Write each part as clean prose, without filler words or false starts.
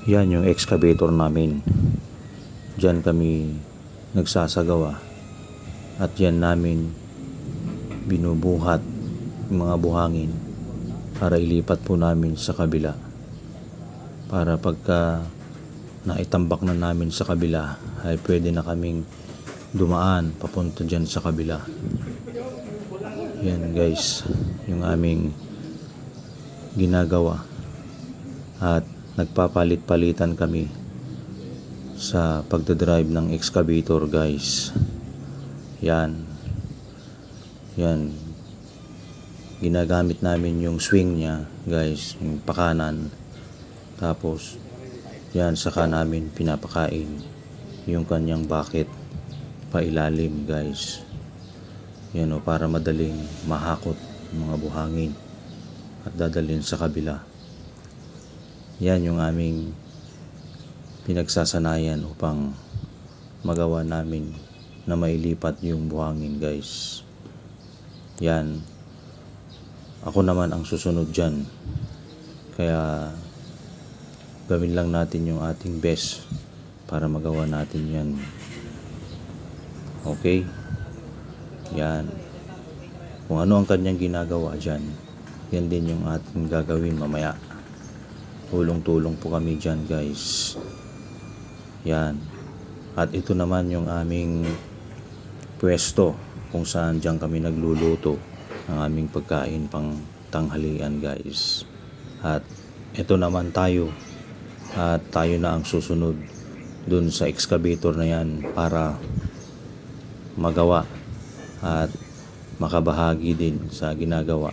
Yan yung excavator namin. Diyan kami nagsasagawa at yan namin binubuhat yung mga buhangin para ilipat po namin sa kabila. Para pagka naitambak na namin sa kabila ay pwede na kaming dumaan papunta dyan sa kabila. Yan guys, yung aming ginagawa. At nagpapalit-palitan kami sa pagdadrive ng excavator guys. Yan. Yan. Ginagamit namin yung swing niya guys, yung pakanan. Tapos yan, saka namin pinapakain yung kanyang bucket pailalim guys. Yan o, para madaling mahakot mga buhangin at dadalhin sa kabila. Yan yung aming pinagsasanayan upang magawa namin na mailipat yung buhangin guys. Yan. Ako naman ang susunod dyan. Kaya gawin lang natin yung ating best para magawa natin yan. Okay? Yan. Kung ano ang kanyang ginagawa dyan, yan din yung ating gagawin mamaya. Tulong-tulong po kami dyan guys. Yan. At ito naman yung aming pwesto kung saan dyan kami nagluluto ng aming pagkain pang tanghalian guys. At ito naman tayo. At tayo na ang susunod dun sa excavator na yan para magawa at makabahagi din sa ginagawa.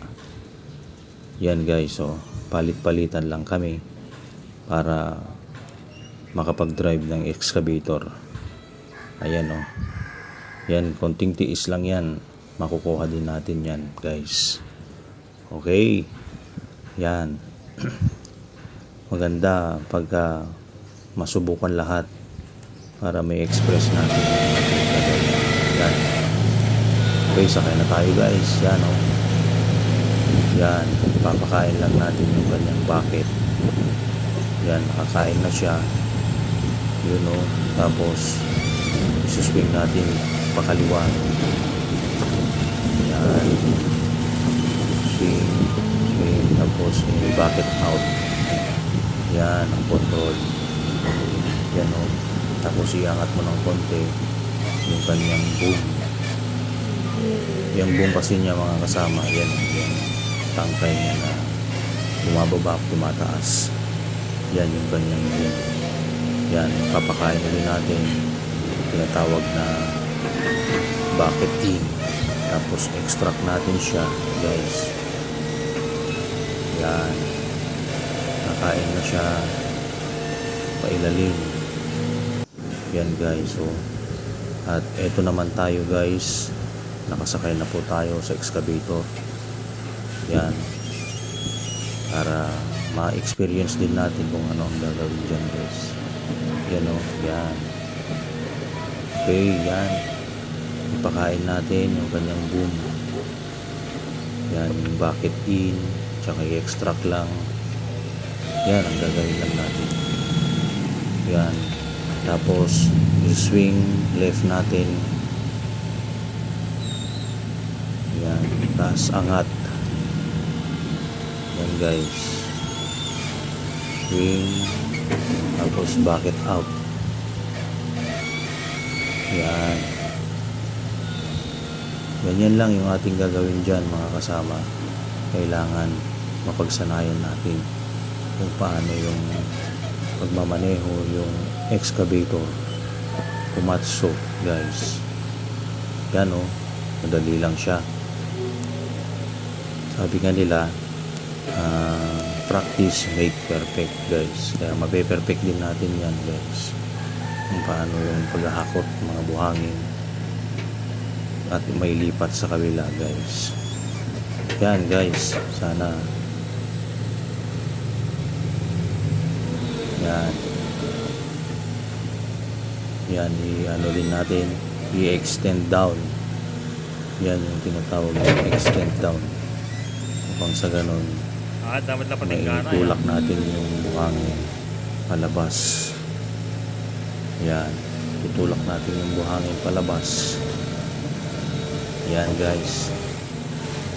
Yan guys, so palit-palitan lang kami para makapag-drive ng excavator. Ayan o. Yan, konting tiis lang yan. Makukuha din natin yan guys. Okay. Yan. Maganda pagka masubukan lahat para may express natin. Yan. Okay, sakay na tayo guys. Yan o. Yan, papakain lang natin yung kanyang bucket. Yan, nakakain na siya. Yun o. Tapos isuswing natin pakaliwa. Yan. Swing. Tapos bucket out. Yan ang control. Yan o. Tapos iangat mo ng konti yung kanyang boom. Yung boom kasi niya mga kasama. Yan. Tangkay niya na bumababa, tumataas. Yan yung kanyang boom. Yan. Papakain ulit natin. Tinatawag na bucket in. Tapos extract natin siya guys. Yan. Nakain na siya pailalim. Yan guys. So, at eto naman tayo guys. Nakasakay na po tayo sa excavator. Yan. Para ma-experience din natin kung ano ang gagawin dyan guys. Yan o. Yan. Okay. Yan. Ipakain natin yung kanyang boom. Yan. Yung bucket in. Tsaka i-extract lang. Yan ang gagawin lang natin. Yan. Tapos i-swing left natin. Yan. Taas angat. Yan guys. Swing. Tapos bucket out. Yan. Ganyan lang yung ating gagawin dyan mga kasama. Kailangan mapagsanayan natin kung paano yung pagmamaneho yung excavator Komatsu guys. Yan o. Madali lang siya. Sabi nga nila practice make perfect guys. Kaya mape-perfect din natin yan guys. Kung paano yung paghahakot mga buhangin at may lipat sa kabila guys. Yan guys. Sana yan. Yan, i-ano din natin, i-extend down. Yan yung tinatawag na extend down. Upang sa ganun, dapat dapat maitulak natin yung buhangin palabas. Yan, tutulak natin yung buhangin palabas. Yan guys,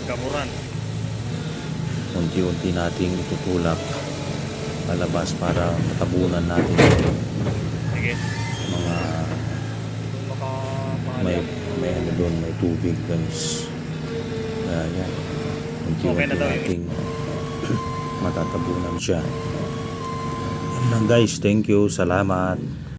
Kamuran. unti-unti nating itutulak palabas para matabunan natin yung Sige. mga Baka may ano doon, may tubig guys. Kaya yan, unti-unti Okay na daw yun. nating matatabunan siya. Yan lang guys, thank you, salamat.